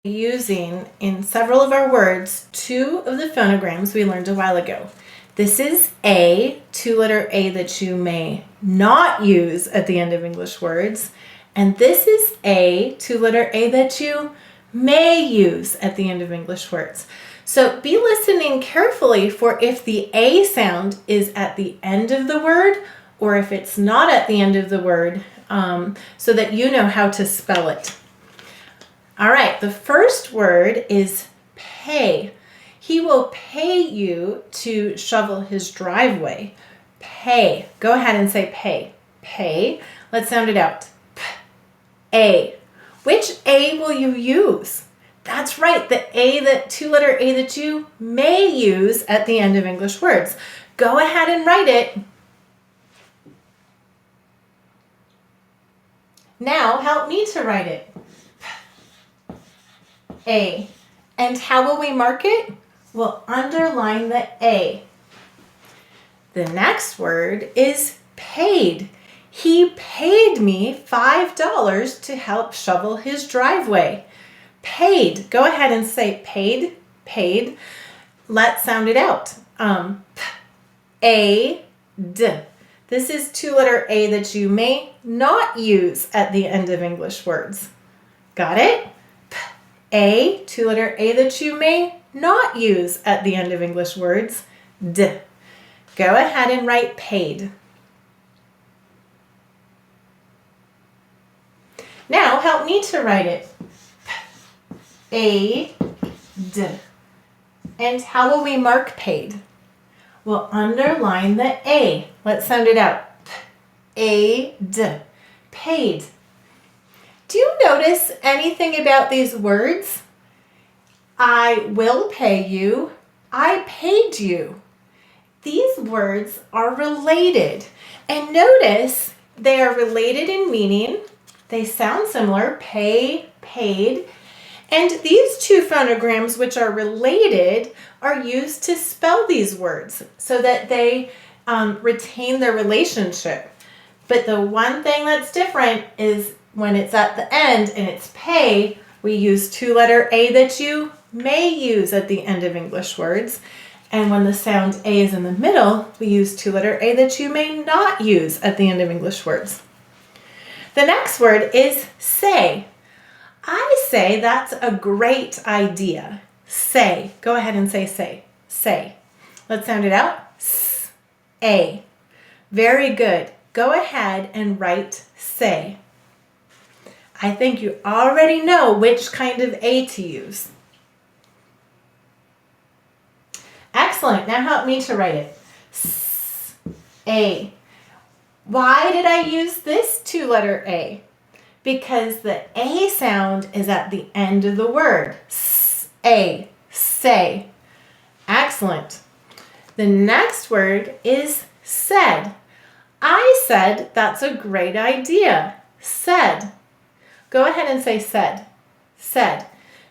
using in several of our words two of the phonograms we learned a while ago. This is A, two-letter A that you may not use at the end of English words. And this is A, two-letter A that you may use at the end of English words. So be listening carefully for if the A sound is at the end of the word or if it's not at the end of the word, so that you know how to spell it. All right, the first word is pay. He will pay you to shovel his driveway. Pay. Go ahead and say pay. Pay. Let's sound it out. A. Which A will you use? That's right, the A, that two-letter A that you may use at the end of English words. Go ahead and write it. Now help me to write it. A. And how will we mark it? We'll underline the A. The next word is paid. He paid me $5 to help shovel his driveway. Paid. Go ahead and say paid, paid. Let's sound it out. A, D. This is two-letter A that you may not use at the end of English words. Got it? A, two-letter A that you may not use at the end of English words. D. Go ahead and write paid. Now help me to write it. A, D. And how will we mark paid? We'll underline the A. Let's sound it out. A, D. Paid. Do you notice anything about these words? I will pay you. I paid you. These words are related. And notice they are related in meaning. They sound similar, pay, paid. And these two phonograms, which are related, are used to spell these words so that they retain their relationship. But the one thing that's different is when it's at the end and it's pay, we use two-letter A that you may use at the end of English words. And when the sound A is in the middle, we use two-letter A that you may not use at the end of English words. The next word is say. I say that's a great idea. Say. Go ahead and say say. Say. Let's sound it out. S-A. Very good. Go ahead and write say. I think you already know which kind of A to use. Excellent. Now help me to write it. S-A. Why did I use this two-letter A? Because the A sound is at the end of the word. S-A. Say. Excellent. The next word is said. I said that's a great idea. Said. Go ahead and say said. Said.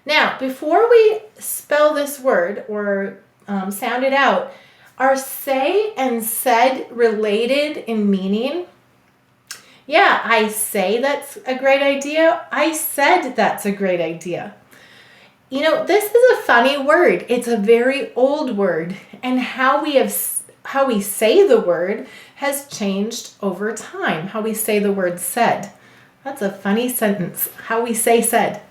Now, before we spell this word or sound it out, are say and said related in meaning? Yeah, I say that's a great idea. I said that's a great idea. You know, this is a funny word. It's a very old word, and how we say the word has changed over time. How we say the word said. That's a funny sentence. How we say said.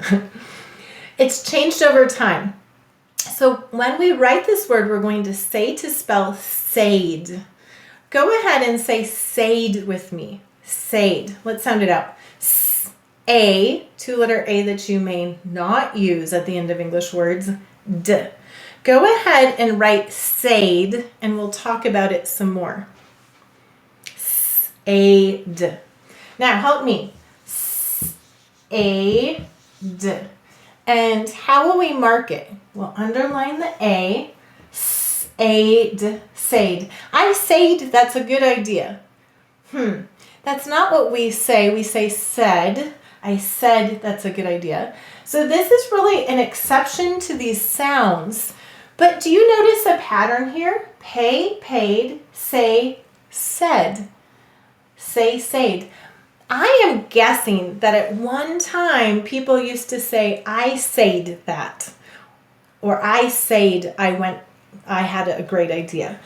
It's changed over time. So when we write this word, we're going to say to spell said. Go ahead and say said with me. Said. Let's sound it out. A, two-letter A that you may not use at the end of English words. D. Go ahead and write said, and we'll talk about it some more. Said. Now help me. Said. And how will we mark it? We'll underline the A. Said. Said. I said that's a good idea. That's not what we say. We say said. I said that's a good idea. So this is really an exception to these sounds. But do you notice a pattern here? Pay, paid, say, said. Say, said. I am guessing that at one time people used to say, I said that, or I said I had a great idea.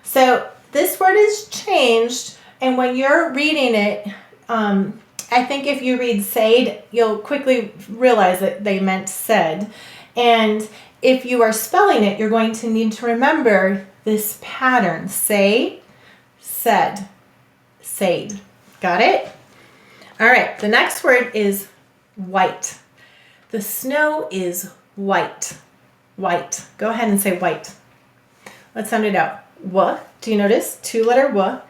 So this word is changed, and when you're reading it, I think if you read said, you'll quickly realize that they meant said. And if you are spelling it, you're going to need to remember this pattern. Say, said, said. Got it? All right, the next word is white. The snow is white. White. Go ahead and say white. Let's sound it out. W. Do you notice? 2-letter W.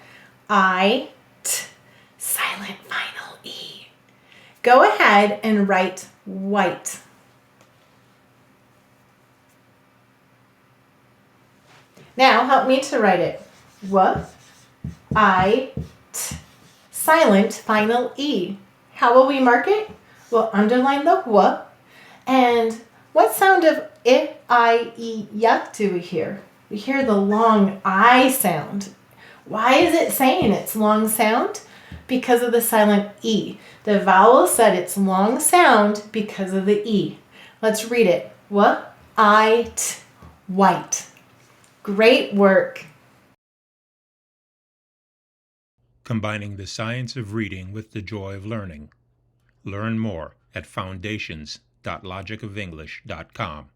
I, T. Silent final E. Go ahead and write white. Now help me to write it. W. I, T. Silent final E. How will we mark it? We'll underline the W. And what sound of I, E, Y do we hear? We hear the long I sound. Why is it saying it's long sound? Because of the silent E. The vowel said it's long sound because of the E. Let's read it. W, I, T, white. Great work. Combining the science of reading with the joy of learning. Learn more at foundations.logicoфenglish.com.